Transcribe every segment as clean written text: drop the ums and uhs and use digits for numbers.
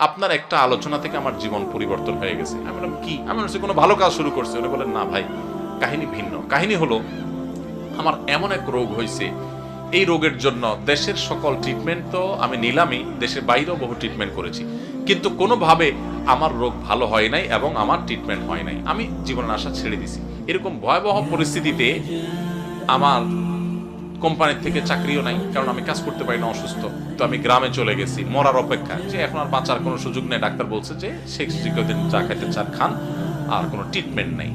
আপনার একটা আলোচনা থেকে আমার জীবন পরিবর্তন হয়ে গেছে। আমি বললাম কি? আমি বলছি কোনো ভালো কাজ শুরু করছে। উনি বলেন না ভাই, কাহিনী ভিন্ন। কাহিনী হলো আমার এমন এক রোগ হয়েছে, এই রোগের জন্য দেশের সকল ট্রিটমেন্ট তো আমি নিলামই, দেশের বাইরেও বহু ট্রিটমেন্ট করেছি, কিন্তু কোনোভাবে আমার রোগ ভালো হয় নাই এবং আমার ট্রিটমেন্ট হয় নাই। আমি জীবনের আশা ছেড়ে দিছি। এরকম ভয়াবহ পরিস্থিতিতে আমার কোম্পানির থেকে চাকরিও নাই, কারণ আমি কাজ করতে পারি না, অসুস্থ। তো আমি গ্রামে চলে গেছি মরার অপেক্ষা, যে এখন আর বাঁচার কোনো সুযোগ নেই। ডাক্তার বলছে যে শেষ দিন যা খাইতে চান খান, আর কোনো ট্রিটমেন্ট নেই।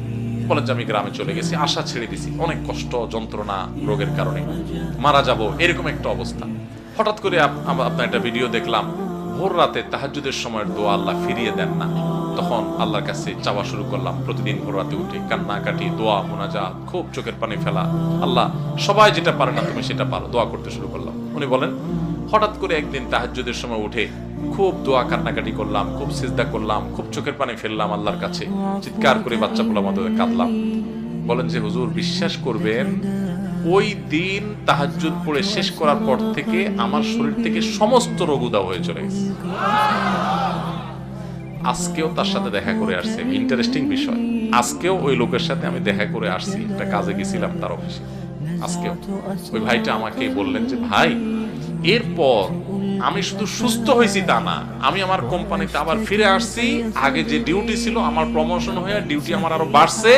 বলে যে আমি গ্রামে চলে গেছি, আশা ছেড়ে দিছি। অনেক কষ্ট যন্ত্রণা রোগের কারণে মারা যাব এরকম একটা অবস্থা। হঠাৎ করে আপনার একটা ভিডিও দেখলাম, ভোর রাতে তাহাজ্জুদের সময়ের দোয়া আল্লাহ ফিরিয়ে দেন না। তখন আল্লাহর কাছে চাওয়া শুরু করলাম, প্রতিদিন ভোর রাতে উঠে কান্নাকাটি, দোয়া, মোনাজাত, খুব চোখের পানি ফেলা। আল্লাহ সবাই যেটা পারে না তুমি সেটা পারো, দোয়া করতে শুরু করলাম। উনি বলেন হঠাৎ করে একদিন তাহাজ্জুদের সময় উঠে খুব দোয়া কান্নাকাটি করলাম, খুব সিজদা করলাম, খুব চোখের পানি ফেললাম আল্লাহর কাছে, চিৎকার করে বাচ্চা পোলার মতো কাঁদলাম। বলেন যে হুজুর বিশ্বাস করবেন, ওই দিন তাহাজ্জুদ পড়ে শেষ করার পর থেকে আমার শরীর থেকে সমস্ত রোগ উধাও হয়ে চলে গেছে। আজকেও তার সাথে দেখা করে আসছে। ইন্টারেস্টিং বিষয়, আজকেও ওই লোকের সাথে আমি দেখা করে আসছি, একটা কাজে গেছিলাম তার অফিসে। আজকেও ওই ভাইটা আমাকে বললেন যে ভাই, এরপর আমি শুধু সুস্থ হয়েছি তা না, আমি আমার কোম্পানিতে আবার ফিরে আসছি। আগে যে ডিউটি ছিল আমার প্রমোশন হয়ে ডিউটি আমার আরো বাড়ছে,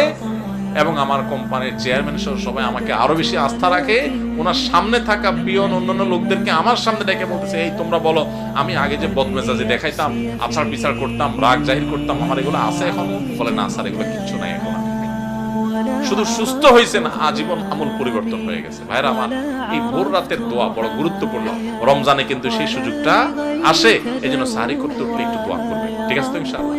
এবং আমার কোম্পানির চেয়ারম্যান সহ সবাই আমাকে আরো বেশি আস্থা রাখে। ওনার সামনে থাকা পিয়ন অন্যান্য লোকদেরকে আমার সামনে ডেকে বলতেছে, এই তোমরা বলো আমি আগে যে বদমেজাজি দেখাইতাম, আছাড় বিচার করতাম, রাগ জাহির করতাম, আমার এগুলো আছে এখন? বলে না স্যার, এগুলো কিচ্ছু নাই এখন। শুধু সুস্থ হয়েছে না, আজীবন আমূল পরিবর্তন হয়ে গেছে। ভাইরা আমার, এই ভোর রাতের দোয়া বড় গুরুত্বপূর্ণ। রমজানে কিন্তু সেই সুযোগটা আসে, এই জন্য সাহারি করতে উঠলে একটু দোয়া করবে। ঠিক আছে তো ইনশাআল্লাহ?